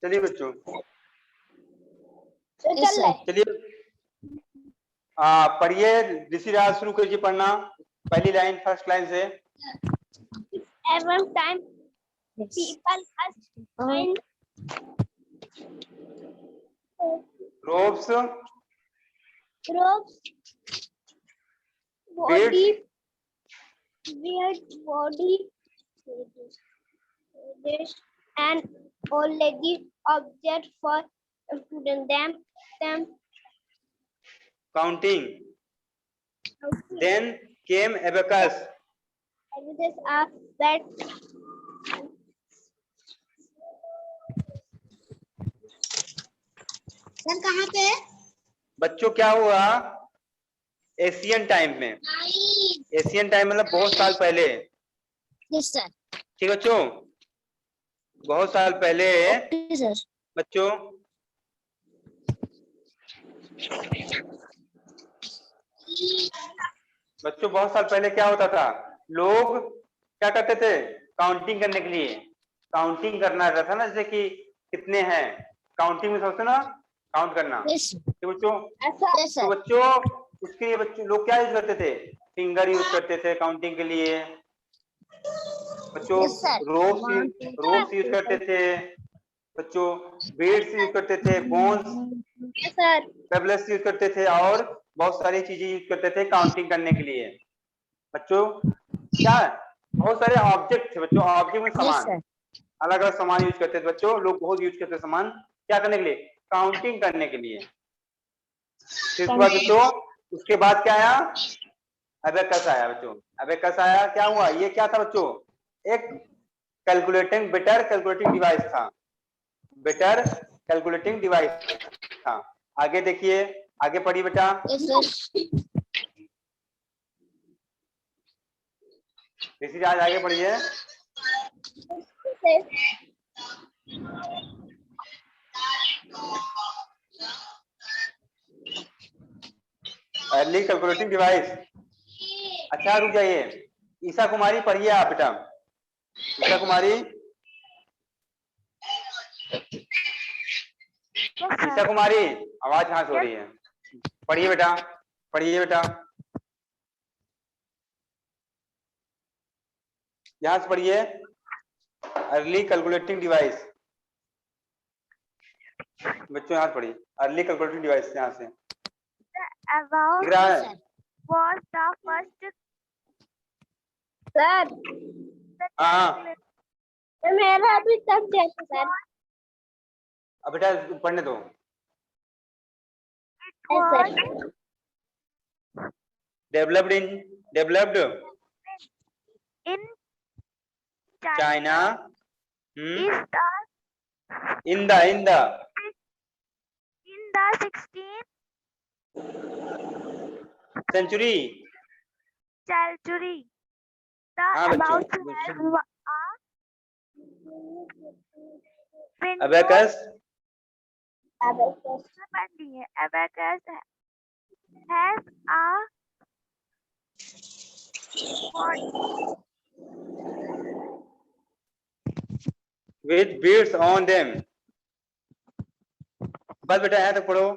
चलिए बच्चों चलिए पढ़िए। ऋषि राज शुरू कीजिए पढ़ना, पहली लाइन, फर्स्ट लाइन से। At one time, people asked ropes, robes, beards, weird body, and already object for them counting. Then came abacus. evidence are that sir कहाँ पे? बच्चों क्या हुआ एशियन टाइम में, एशियन टाइम मतलब बहुत साल पहले। Yes sir. ठीक बच्चों, बहुत साल पहले सर। बच्चों बहुत साल पहले क्या होता था, लोग क्या करते थे काउंटिंग करने के लिए, काउंटिंग करना रहता था ना, जैसे कि कितने हैं, काउंटिंग में समझते ना, काउंट करना। तो बच्चों तो बच्चों उसके लिए बच्चों लोग क्या यूज करते थे, फिंगर यूज करते थे काउंटिंग के लिए। बच्चों रोप्स यूज करते थे, बच्चों बीड्स यूज करते थे, बोन्स पेबल्स यूज करते थे, और बहुत सारी चीजें यूज करते थे काउंटिंग करने के लिए। बच्चों क्या बहुत सारे ऑब्जेक्ट थे बच्चों, ऑब्जेक्ट में सामान, अलग अलग सामान यूज करते थे बच्चों, लोग बहुत यूज करते थे सामान क्या करने के लिए, काउंटिंग करने के लिए। फिर उसके बाद बच्चों उसके बाद क्या आया, अबेकस आया बच्चों। अबेकस आया, क्या हुआ, ये क्या था बच्चों, एक कैलकुलेटिंग बेटर कैलकुलेटिंग डिवाइस था, बेटर कैलकुलेटिंग डिवाइस था। आगे देखिए, आगे पढ़िए बेटा। ऋषि राज आगे पढ़िए। Early calculating device. अच्छा रुक जाइए, ईशा कुमारी पढ़िए आप बेटा, ईशा कुमारी। ईशा कुमारी आवाज कहाँ से हो रही है, पढ़िए बेटा, पढ़िए बेटा, यहाँ से पढ़िए, अर्ली कैलकुलेटिंग डिवाइस। बच्चों यहाँ से पढ़िए, अर्ली कैलकुलेटिंग डिवाइस, यहाँ से about was the first sir. हाँ मेरा अभी तक जैसे सर। अब बेटा पढ़ने दो। Developed in China, in in the 16th century. The हाँ about बच्चों, Abacus abacus has a with beads on them। बस बेटा यहाँ तक पढ़ो,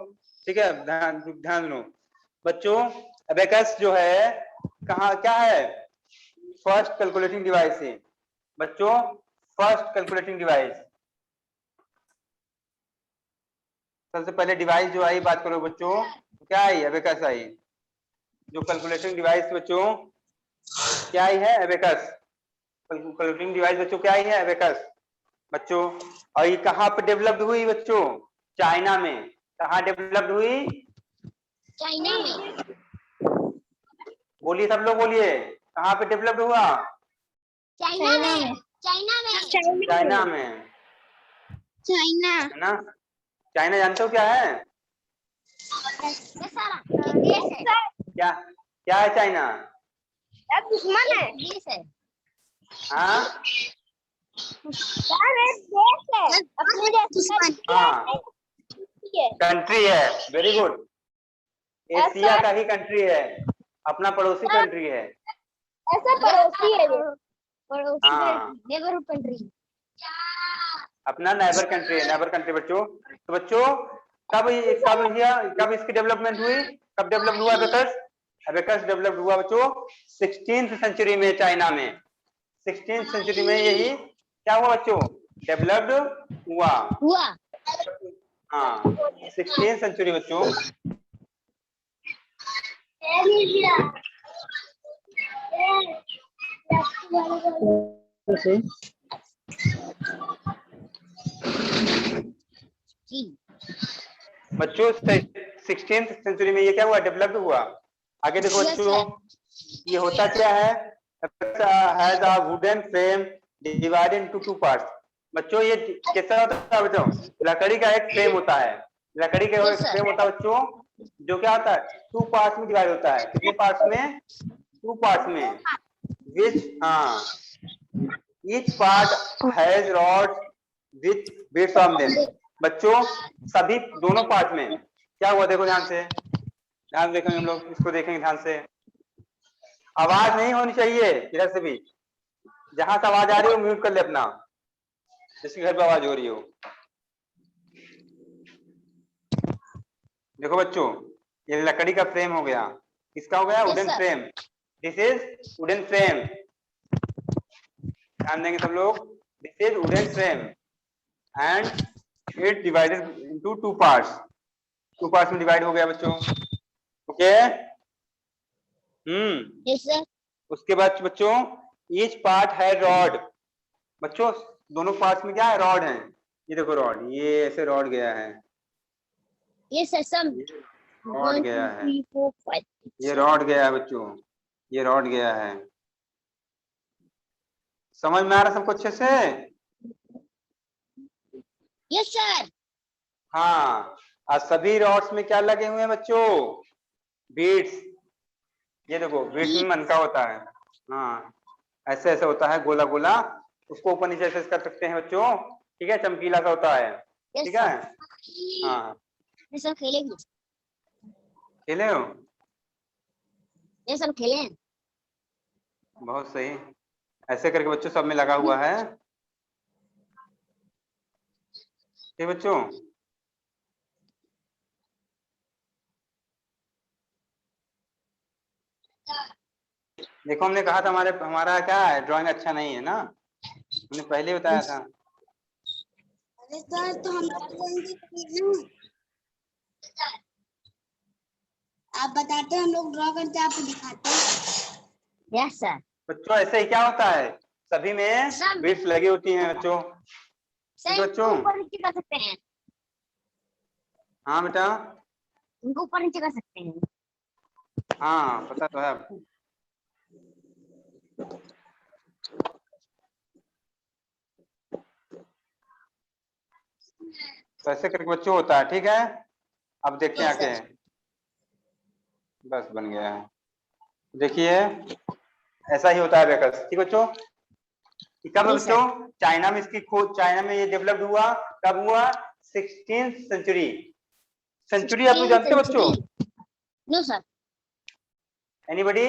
ठीक है, ध्यान ध्यान दो बच्चों। अबेकस जो है कहाँ क्या है, फर्स्ट कैलकुलेटिंग डिवाइस है बच्चों, फर्स्ट कैलकुलेटिंग डिवाइस। सबसे पहले डिवाइस जो आई बात करो बच्चों, क्या आई, अबेकस आई, जो कैलकुलेटिंग डिवाइस बच्चों क्या आई है, अबेकस। कैलकुलेटिंग डिवाइस बच्चों क्या आई है, अबेकस बच्चों। और ये कहाँ पे डेवलप्ड हुई बच्चों, चाइना में। कहाँ डेवलप्ड हुई, चाइना में। बोलिए सब लोग बोलिए, कहाँ पे डेवलप्ड हुआ, चाइना में। चाइना में। चाइना में, चाइना है ना। चाइना जानते हो क्या है, क्या क्या है चाइना, दुश्मन है, देश है। हाँ देश है अपने जैसे। हाँ कंट्री है, वेरी गुड, एशिया का ही कंट्री है, अपना पड़ोसी कंट्री है, ऐसा पड़ोसी है वो, पड़ोसी हाँ। Neighbourhood country. अपना नेबर कंट्री है, नेबर कंट्री बच्चों। तो बच्चों कब इसकी डेवलपमेंट हुई, कब डेवलप हुआ एबेकस? एबेकस डेवलप हुआ बच्चों 16th सेंचुरी में, चाइना में। 16th सेंचुरी में यही क्या हुआ बच्चों, डेवलप्ड हुआ। हाँ 16th सेंचुरी बच्चों। बच्चों 16th सेंचुरी में ये क्या हुआ, डेवलप्ड हुआ। आगे देखो बच्चों, ये होता क्या है, has a wooden frame divided into two parts. बच्चों ये कैसा होता है बच्चों, लकड़ी का एक फ्रेम होता है, लकड़ी का एक फ्रेम होता है बच्चों, जो क्या होता है 2 पार्ट्स में डिवाइड होता है। कितने पार्ट्स में, 2 पार्ट्स में। Each part has rod with beads on them. बच्चों सभी दोनों पार्ट में क्या हुआ, देखो ध्यान से, ध्यान देखेंगे हम लोग, इसको देखेंगे ध्यान से। आवाज नहीं होनी चाहिए इधर से भी, जहां से आवाज आ रही हो म्यूट कर ले अपना, जिसके घर पे आवाज हो रही हो। देखो बच्चों ये लकड़ी का फ्रेम हो गया, किसका हो गया, wooden frame. This is wooden frame, ध्यान देंगे सब लोग। This is wooden frame and it divided into 2 parts, 2 parts में डिवाइड हो गया बच्चों। Okay yes sir. उसके बाद बच्चों ईच पार्ट है रॉड। बच्चों दोनों पार्ट्स में क्या है, रॉड है। ये देखो रॉड, ये ऐसे रॉड गया है, यस सर। सम रॉड गया है, 1 2 3 4 5 ये रॉड गया है बच्चों, ये रॉड गया है। समझ में आ रहा सबको अच्छे से? Yes sir. हाँ और सभी रॉड्स में क्या लगे हुए हैं बच्चों, बीट्स। ये देखो बीट्स में मनका होता है, हाँ ऐसे ऐसे होता है गोला गोला, उसको ऊपर नीचे ऐसे कर सकते हैं बच्चों, ठीक है, चमकीला सा होता है, ठीक है। हाँ ये सब खेलेंगे, खेले हो, ये सब खेलें। बहुत सही। ऐसे करके बच्चों सब में लगा हुआ है, ठीक बच्चों। देखो हमने कहा था हमारा क्या है, ड्राइंग अच्छा नहीं है ना, हमने पहले बताया था। अरे सर तो हम लोग आप बताते हैं, हम लोग ड्रॉ करते हैं, आपको दिखाते हैं। Yes sir. बच्चों ऐसे ही क्या होता है, सभी में बीट्स लगी होती हैं बच्चों, ठीक है बच्चों। ऊपर नीचे कर सकते हैं, हाँ बेटा, इनको ऊपर नीचे कर सकते हैं। हाँ पता तो है आपको। तो ऐसे करके बच्चों होता है, ठीक है। अब देखते हैं आगे, बस बन गया है, देखिए ऐसा ही होता है बेकस, ठीक बच्चों। कब बच्चों, चाइना में इसकी खोज, चाइना में ये डेवलप्ड हुआ, कब हुआ, 16th सेंचुरी। सेंचुरी आप लोग जानते हो बच्चों? No sir. Anybody?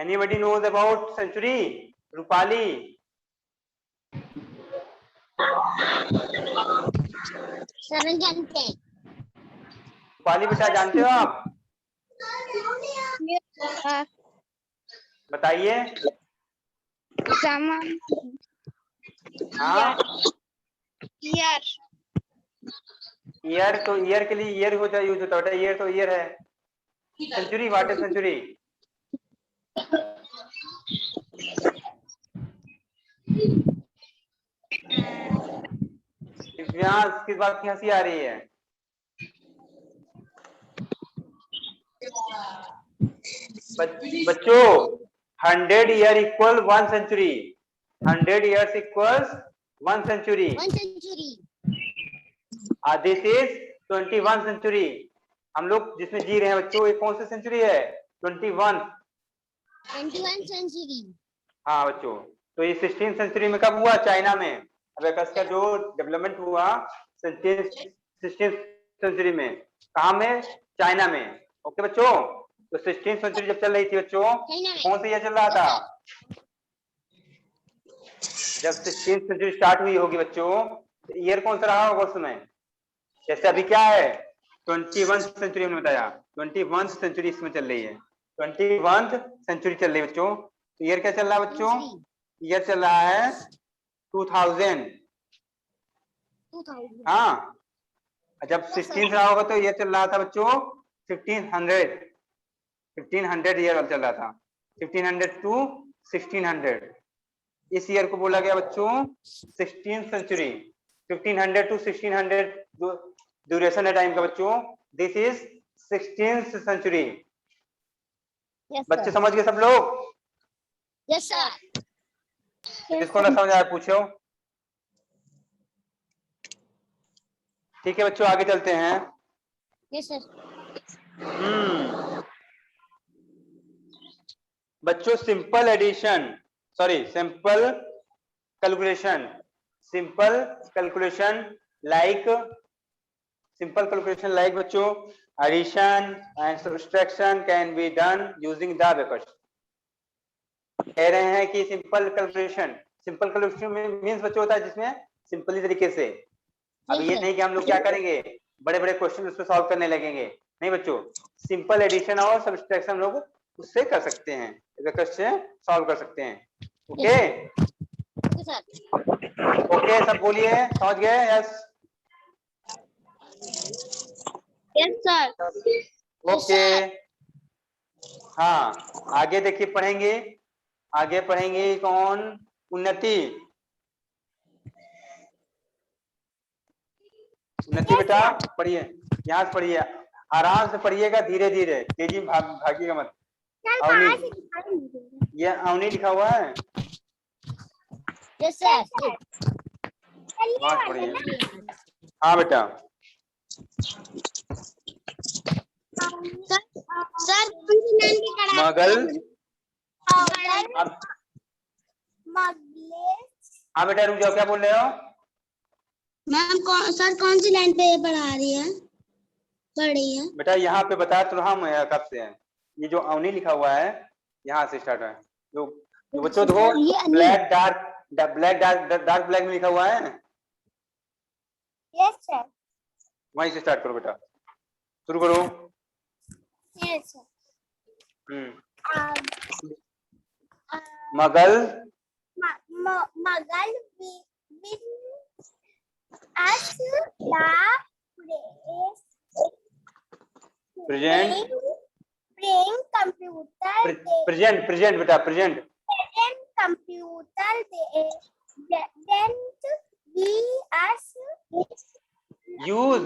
Anybody knows about century? Rupali? Sir नहीं जानते हैं। रूपाली बेटा जानते हो आप? बताइए। सामान हाँ ईयर ईयर, तो ईयर के लिए ईयर होता यूज होता है, ईयर तो ईयर है। Century, what is century? किस बात की हंसी आ रही है? बच्चों 100 year equal 1 century, 100 years equals 1 century. 1 century. This is 21 century. हम लोग जिसमें जी रहे हैं बच्चों, ये कौन सी सेंचुरी है, 21 सेंचुरी। हाँ बच्चों, तो ये 16th सेंचुरी में कब हुआ, चाइना में। अबेकस का जो डेवलपमेंट हुआ 16th सेंचुरी में, कहाँ में, चाइना में। ओके बच्चों, तो 16th सेंचुरी जब चल रही थी बच्चों, कौन सा ईयर चल रहा था, जब 16th सेंचुरी स्टार्ट हुई होगी बच्चों, ईयर कौन सा रहा होगा उसमें? जैसे अभी क्या है 21st सेंचुरी, हमने बताया 21st सेंचुरी इसमें चल रही है, 21th सेंचुरी चल रही है बच्चों। तो ईयर क्या चल रहा है बच्चों? ईयर चल रहा है 2000। हाँ, जब 16 रहा होगा तो ईयर चल रहा था बच्चों 1500 ईयर चल रहा था, 1500 टू 1600। इस ईयर को बोला गया बच्चों 16th सेंचुरी। 1500 टू 1600 ड्यूरेशन है टाइम का बच्चों, दिस इज 16th सेंचुरी। बच्चे समझ गए सब लोग? Yes sir. जिसको ना समझ आया पूछो। ठीक है बच्चों, आगे चलते हैं। Yes sir. बच्चों simple addition, sorry simple calculation, simple calculation like बच्चों addition and subtraction can be done using the abacus. कह रहे हैं कि सिंपल कैलकुलेशन मींस बच्चों होता है जिसमें सिंपली तरीके से। अब ये नहीं कि हम लोग क्या करेंगे बड़े बड़े क्वेश्चन उसमें सॉल्व करने लगेंगे, नहीं बच्चों, सिंपल एडिशन और सब्ट्रैक्शन हम लोग उससे कर सकते हैं, अबेकस से सॉल्व कर सकते हैं। ओके ओके, सब बोलिए, समझ गए? Yes yes sir. ओके। हाँ, आगे देखिए पढ़ेंगे, आगे पढ़ेंगे कौन? उन्नति। उन्नति बेटा पढ़िए, यहाँ से पढ़िए, आराम से पढ़िएगा, धीरे धीरे, तेजी में भागिएगा मत। अवनी, ये अवनी लिखा हुआ है। Yes sir. वहां से पढ़िए। हाँ बेटा। सर मगल। हाँ बेटा रुक जाओ, क्या बोल रहे हो? मैम सर कौन सी लाइन पे पढ़ा रही है? पढ़ रही है बेटा यहाँ पे बताया तो हम कब से है, ये जो अवनी लिखा हुआ है यहाँ से स्टार्ट है। जो बच्चों देखो ब्लैक डार्क ब्लैक में लिखा हुआ है, यस सर। वहीं से स्टार्ट करो बेटा, शुरू करो। Yes sir. मगल मगल प्रेजेंट कंप्यूटर प्रेजेंट बेटा present computer we as use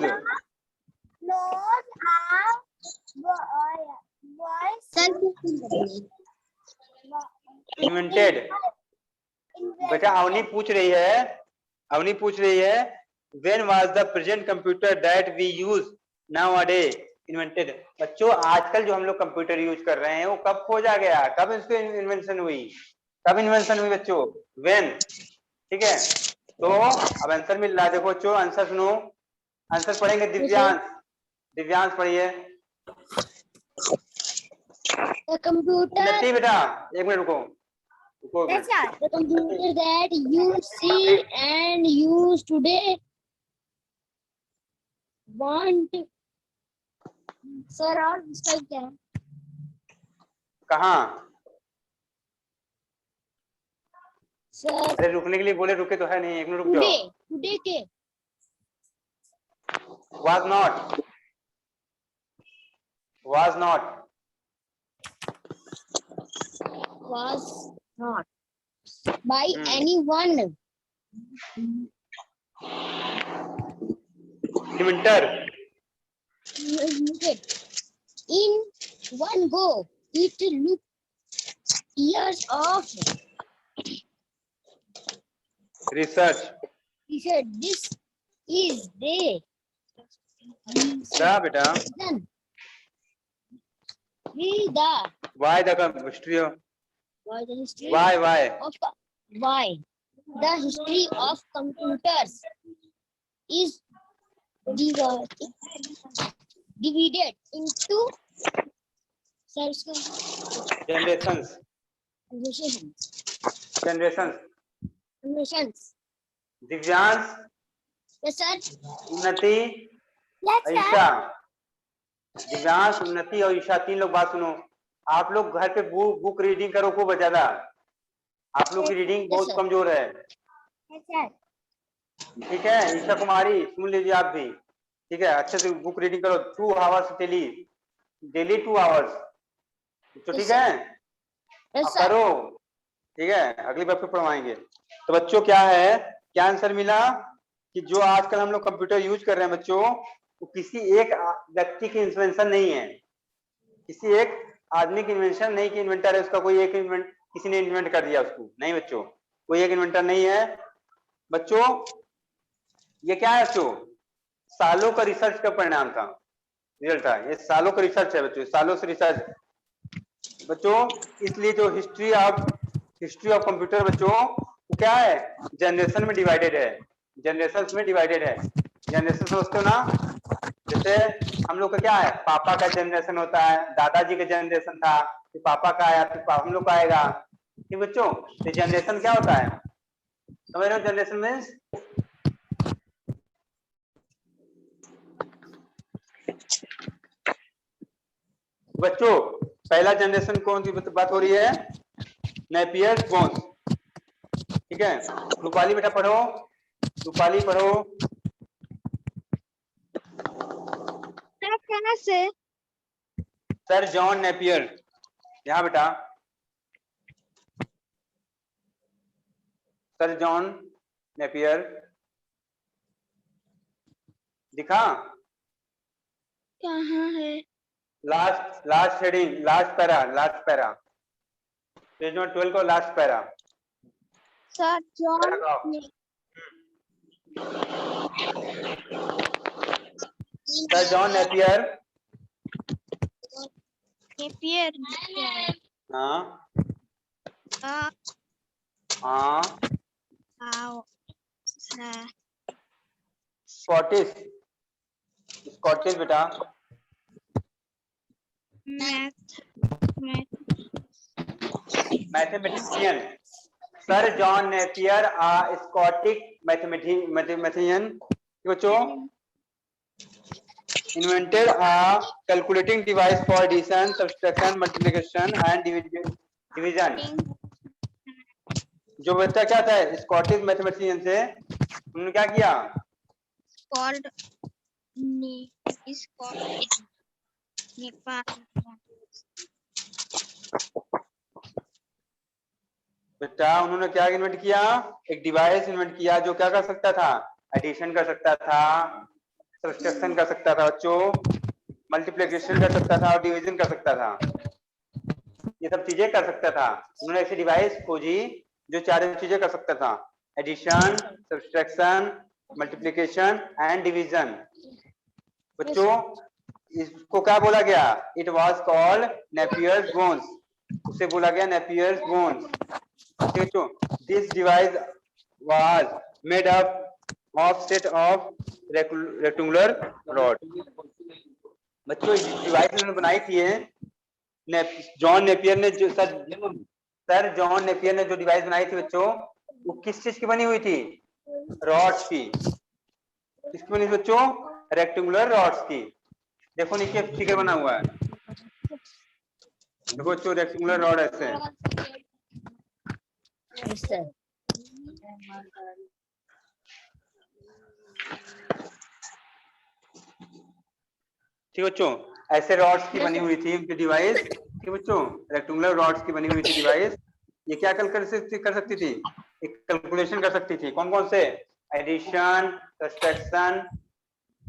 invented. बेटा अवनी पूछ रही है when was the present computer that we use nowadays invented. बच्चों आजकल जो हम लोग कंप्यूटर यूज कर रहे हैं वो कब खोजा गया, कब इसकी इन्वेंशन हुई बच्चों? व्हेन। ठीक है, तो अब आंसर मिल रहा है, देखो बच्चों आंसर सुनो, आंसर पढ़ेंगे। दिव्यांश पढ़िए। कंप्यूटर बेटा एक मिनट रुको। the computer that you see and use today want sir और इसका क्या है? कहाँ? सर अरे रुकने के लिए बोले, रुके तो है नहीं, एक मिनट रुक जाओ। टुडे के was not by anyone inventor in one go. It took years of research. This is the बेटा why the history of why the history of computers is divided into generations. Missions. Divyansh, Yes, sir. उन्नति, Yes, sir. Isha. Divyansh, उन्नति और ईशा, 3 लोग बात सुनो। आप लोग घर पे बुक रीडिंग करो खूब ज्यादा। आप लोग की रीडिंग Yes, बहुत sir. कमजोर है। Yes, sir. ठीक है, ईशा कुमारी सुन लीजिए आप भी। ठीक है, अच्छे से बुक रीडिंग करो 2 आवर्स डेली 2 आवर्स। तो ठीक है, Yes, अब sir. करो। ठीक है, अगली बार फिर पढ़वाएंगे। तो बच्चों क्या है, क्या आंसर मिला कि जो आजकल हम लोग कंप्यूटर यूज कर रहे हैं बच्चों, वो किसी एक व्यक्ति की इन्वेंशन नहीं है, किसी एक आदमी की इन्वेंशन नहीं कि इन्वेंटर है उसका कोई एक किसी ने इन्वेंट कर दिया उसको, नहीं बच्चों, कोई एक इन्वेंटर नहीं है बच्चों। ये क्या है बच्चों, सालों का रिसर्च का परिणाम था, रिजल्ट था। ये सालों का रिसर्च है बच्चों, सालों से रिसर्च बच्चों। इसलिए जो हिस्ट्री ऑफ कंप्यूटर बच्चों, वो क्या है, जनरेशन में डिवाइडेड है, जनरेशन में डिवाइडेड है। जनरेशन समझते हो ना, जैसे हम लोग का क्या है, पापा का जनरेशन होता है, दादाजी का जनरेशन था, फिर पापा का आया, फिर हम लोग का आएगा। ठीक बच्चों, तो जनरेशन क्या होता है, समझ रहे हो, जनरेशन मीन्स बच्चों पहला जनरेशन कौन सी बात हो रही है, नेपियर बोन्स। ठीक है, रूपाली बेटा पढ़ो, रूपाली पढ़ो। सर कहाँ से? सर जॉन नेपियर, यहाँ बेटा, सर जॉन नेपियर दिखा, कहाँ है? Last heading, last para page number 12 को last para. Sir John sir John Napier, Napier. हाँ हाँ हाँ, हाँ स्कॉटिश बेटा, मैथमेटिशियन। सर जॉन नेपियर आ स्कॉटिश मैथमेटिशियन बच्चों, invented a calculating device for addition, subtraction, multiplication and division। जो बच्चा क्या था, स्कॉटिश मैथमेटिशियन से, उन्होंने क्या किया, बेटा उन्होंने क्या इन्वेंट किया, एक डिवाइस इन्वेंट किया जो क्या कर सकता था, एडिशन कर सकता था, सब्ट्रैक्शन कर सकता था बच्चों, मल्टीप्लिकेशन कर सकता था और डिवीजन कर सकता था, ये सब चीजें कर सकता था। उन्होंने ऐसी डिवाइस खोजी जो 4 चीजें कर सकता था, addition, subtraction, multiplication and division. बच्चों इसको क्या बोला गया, it was called Napier's bones, उसे बोला गया नेपियर्स बोन्स। बच्चों this device was made up of set of rectangular rod. बच्चों इस डिवाइस उन्होंने बनाई थी जॉन नेपियर ने, जो सर जॉन नेपियर ने जो डिवाइस बनाई थी बच्चों, वो किस चीज की बनी हुई थी, रॉड्स की। किसकी बनी थी बच्चों, रेक्टेंगुलर रॉड्स की। देखो नीचे फिगर बना हुआ है, देखो बच्चों रेक्टेंगुलर रॉड ऐसे, ठीक बच्चों, ऐसे रॉड्स की बनी हुई थी उनकी डिवाइस। ठीक बच्चों, रेक्टेंगुलर रॉड्स की बनी हुई थी डिवाइस। ये क्या कर सकती थी, एक कैलकुलेशन कर सकती थी, कौन कौन से, एडिशन, सब्ट्रैक्शन,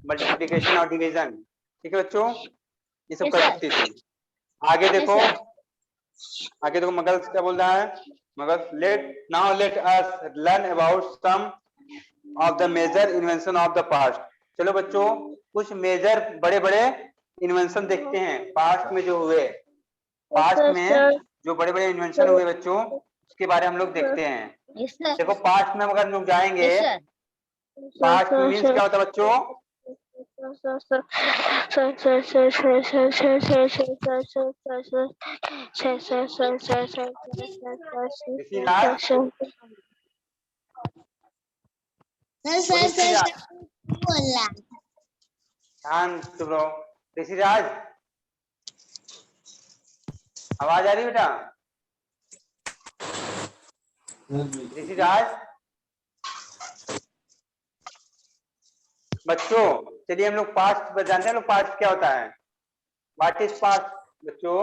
मल्टीप्लिकेशन और डिवीजन। ठीक है बच्चों, ये सब कर सकती थी। आगे देखो, मगल क्या बोल रहा है, मगल let us learn about some of the major invention of the past. चलो बच्चों कुछ मेजर बड़े बड़े इन्वेंशन देखते हैं पास्ट में जो हुए, पास्ट में जो बड़े बड़े इन्वेंशन हुए बच्चों, उसके बारे में हम लोग देखते हैं। देखो पास्ट में अगर हम लोग जाएंगे, पास्ट मीन्स क्या होता है बच्चों, सर बोला ध्यान चुप रहो। ऋषिराज आवाज आ रही बेटा? ऋषिराज बच्चों चलिए हम लोग पास्ट जानते हैं लोग पास्ट क्या होता है? व्हाट इज पास्ट बच्चों?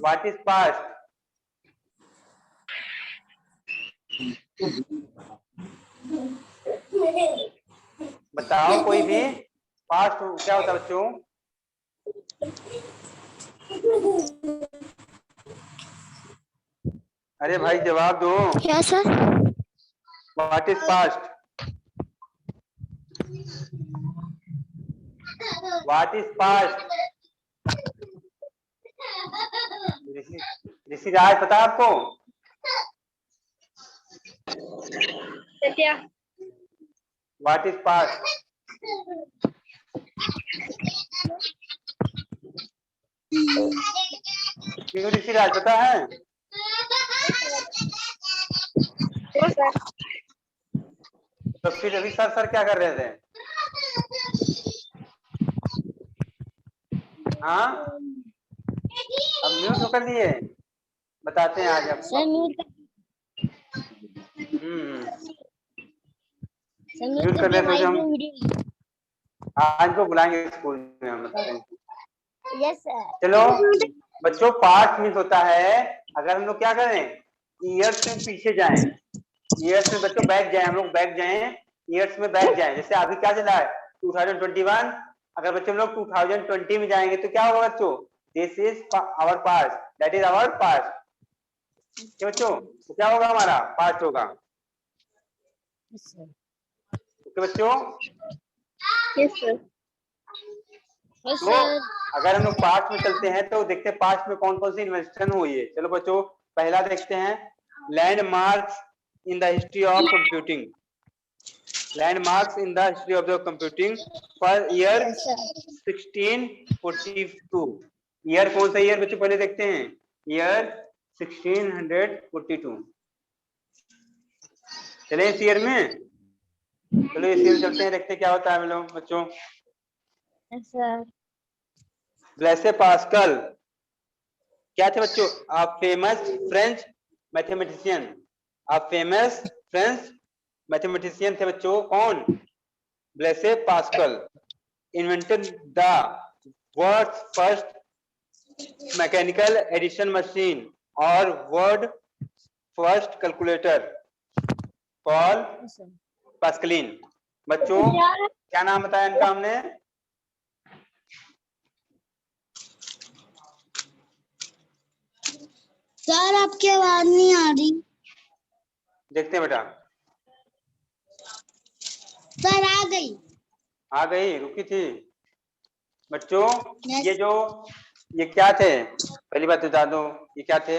What is past? बताओ कोई भी। पास्ट क्या होता है बच्चों? अरे भाई जवाब दो। क्या sir? What is past? What is past? Rishiraj पता है आपको? क्या? What is past? क्यों ऋषिराज पता है? तो फिर अभी सर क्या कर रहे थे? हाँ अब म्यूट होकर लिए बताते हैं आज आपको। म्यूट कर रहे थे हम। आज को बुलाएंगे स्कूल में हम बता देंगे। Yes sir. चलो बच्चों पास्ट मीन्स होता है अगर हम लोग क्या करें ईयर्स में पीछे जाएं, ईयर्स में बच्चों बैक जाएं, हम लोग बैक जाएं, ईयर्स में बैक जाएं। जैसे अभी क्या चला है 2021, अगर बच्चों हम लोग 2020 में जाएंगे तो क्या होगा बच्चों? This is our past, that is our past. क्या बच्चों तो क्या होगा हमारा पास्ट होगा। ओके बच्चों? Yes sir. तो अगर हम लोग पास्ट में चलते हैं तो देखते हैं पास्ट में कौन कौन सी इन्वेंशन हुई है। चलो बच्चों पहला देखते हैं landmarks in the history of computing. Landmarks in the history of the computing for year 1642। Year कौन सा ईयर बच्चों पहले देखते हैं? ईयर 1642। चले इस ईयर में, चलो इस ईयर चलते हैं देखते हैं क्या होता है हम लोग बच्चों। सर ब्लेसे पास्कल क्या थे बच्चों? आ famous French mathematician. A famous French mathematician थे बच्चों। कौन? Blaise Pascal invented the world's first mechanical addition machine और world first calculator Paul Pascaline. बच्चों क्या नाम बताया इनका हमने? सर आपकी आवाज नहीं आ रही। देखते हैं बेटा। सर आ गई। आ गई? रुकी थी बच्चों। Yes. ये क्या थे पहली बात बता दो, ये क्या थे?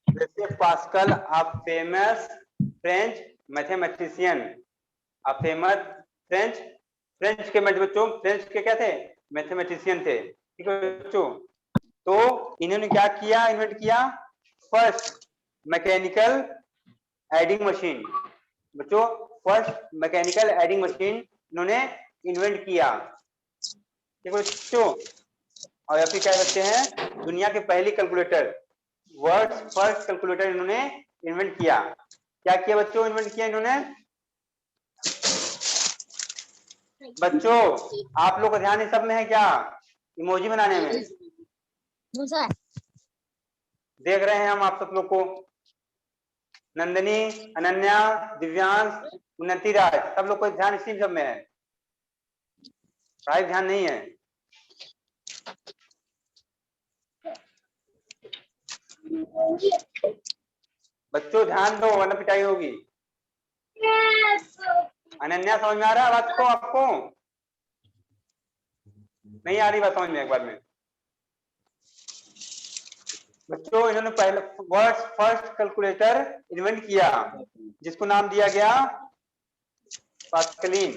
ब्लेसे pascal uh famous French mathematician. A famous French, French के बच्चों फ्रेंच के क्या थे? मैथमेटिशियन थे। ठीक है बच्चों? तो इन्होंने क्या किया? इन्वेंट किया फर्स्ट मैकेनिकल एडिंग मशीन। बच्चों फर्स्ट मैकेनिकल एडिंग मशीन इन्होंने इन्वेंट किया। ठीक है बच्चों? और या फिर क्या कहते हैं दुनिया के पहली कैलकुलेटर, वर्ल्ड फर्स्ट कैलकुलेटर इन्होंने इन्वेंट किया। क्या किया बच्चों? इन्वेंट किया इन्होंने। बच्चों आप लोग का ध्यान इस सब में है क्या? इमोजी बनाने में देख रहे हैं हम आप सब लोग को। नंदनी, अनन्या, दिव्यांश, उन्नति राज, सब लोग को ध्यान इसी सब में है, राइट? ध्यान नहीं है बच्चों? ध्यान दो वरना पिटाई होगी। अनन्या समझ में आ रहा है बात को? आपको नहीं आ रही बात समझ में? एक बार में बच्चों इन्होंने पहले वर्ल्ड फर्स्ट कैलकुलेटर इन्वेंट किया जिसको नाम दिया गया पास्कलिन।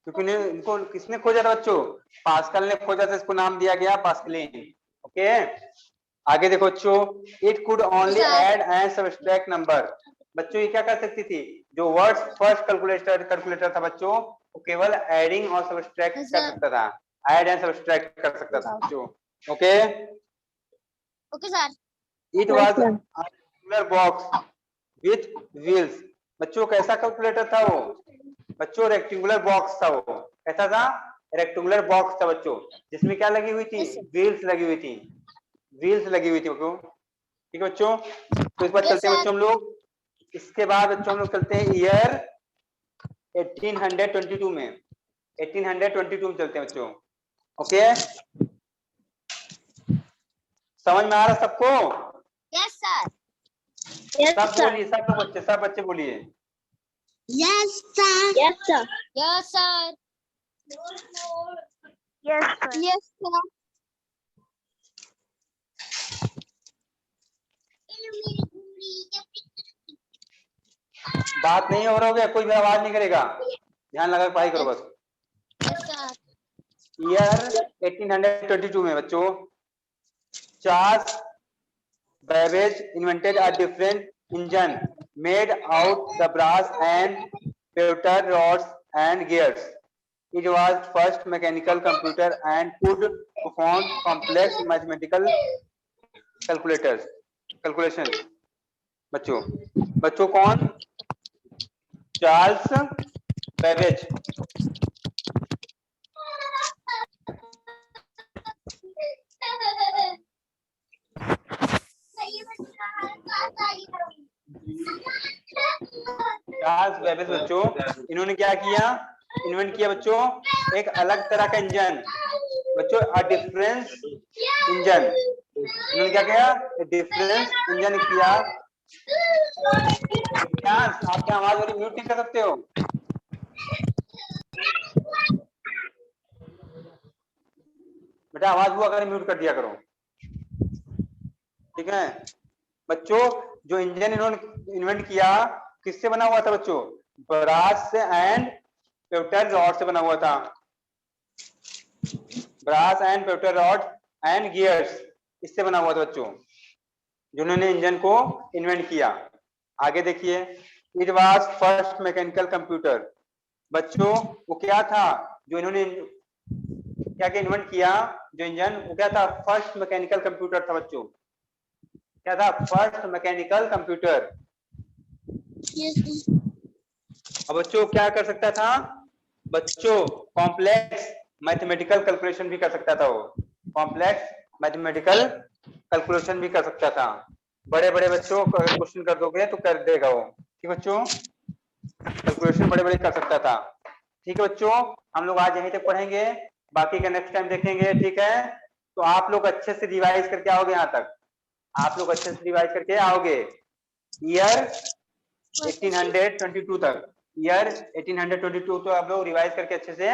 क्योंकि इनको किसने खोजा था बच्चों? पास्कल ने खोजा था, इसको नाम दिया गया पास्कलिन। ओके, आगे देखो बच्चों, it could only add and subtract number. बच्चों ये क्या कर सकती थी? जो वर्ल्ड्स फर्स्ट कैलकुलेटर था बच्चों, वो केवल एडिंग और सबट्रैक्ट कर सकता था, ऐड एंड सबट्रैक्ट कर सकता था बच्चों। Okay okay sir. It was a rectangular box with wheels. बच्चों कैसा कैलकुलेटर था वो? बच्चों रेक्टेंगुलर बॉक्स था वो। कैसा था? रेक्टेंगुलर बॉक्स था बच्चों, जिसमें क्या लगी हुई थी? व्हील्स लगी हुई थी, व्हील्स लगी हुई थी बच्चों। ठीक है बच्चों, तो इस बार चलते हैं बच्चों हम लोग। इसके बाद बच्चों हम लोग चलते हैं ईयर 1822 में। 1822 में चलते हैं बच्चों। ओके, समझ में आ रहा सबको? Yes sir. सब बोलिए, सब बच्चे, सब बच्चे बोलिए। Yes sir. Yes, sir. Yes sir. Yes, sir. Yes sir. बात नहीं हो रहा होगा, कोई भी आवाज नहीं करेगा, ध्यान लगा पढ़ाई करो बस। Yes sir. ईयर 1822 में बच्चों Charles Babbage invented a different engine made out the brass and pewter rods and gears. It was first mechanical computer and could perform complex mathematical calculations. बच्चों कौन? Charles Babbage. चार्ल्स बेबेज बच्चों, इन्होंने क्या किया? Invent किया बच्चों एक अलग तरह का इंजन बच्चों, अ डिफरेंस इंजन। इन्होंने क्या किया? डिफरेंस इंजन किया। आप क्या आवाज वाली म्यूट नहीं कर सकते हो? बेटा आवाज हुआ अगर म्यूट कर दिया करो, ठीक है बच्चों। जो इंजन इन्होंने इन्वेंट किया किससे बना हुआ था बच्चों? ब्रास से एंड पेव्टर रॉड से बना हुआ था। Brass and pewter rod and gears, इससे बना हुआ था बच्चों, जिन्होंने इंजन को इन्वेंट किया। आगे देखिए, it was first mechanical computer. बच्चों वो क्या था जो इन्होंने क्या क्या इन्वेंट किया? जो इंजन, वो क्या था? फर्स्ट मैकेनिकल कंप्यूटर था बच्चों। क्या था? First mechanical computer. अब बच्चों क्या कर सकता था? बच्चों कॉम्प्लेक्स मैथमेटिकल कैलकुलेशन भी कर सकता था वो। कॉम्प्लेक्स मैथमेटिकल कैलकुलेशन भी कर सकता था। बड़े बड़े बच्चों को अगर क्वेश्चन कर दोगे तो कर देगा वो। ठीक बच्चों, कैलकुलेशन बड़े बड़े कर सकता था। ठीक है बच्चों, हम लोग आज यहीं तक पढ़ेंगे, बाकी का नेक्स्ट टाइम देखेंगे। ठीक है, तो आप लोग अच्छे से रिवाइज करके आओगे, यहाँ तक आप लोग अच्छे से रिवाइज करके आओगे ईयर 1822 तक। ईयर 1822 तो आप लोग रिवाइज करके अच्छे से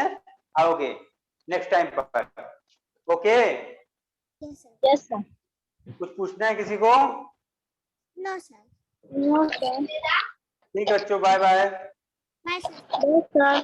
आओगे नेक्स्ट टाइम पर। Okay, Yes, sir. कुछ पूछना है किसी को? No sir. No, sir. ठीक है बच्चों, bye bye. Bye sir. Yes, sir.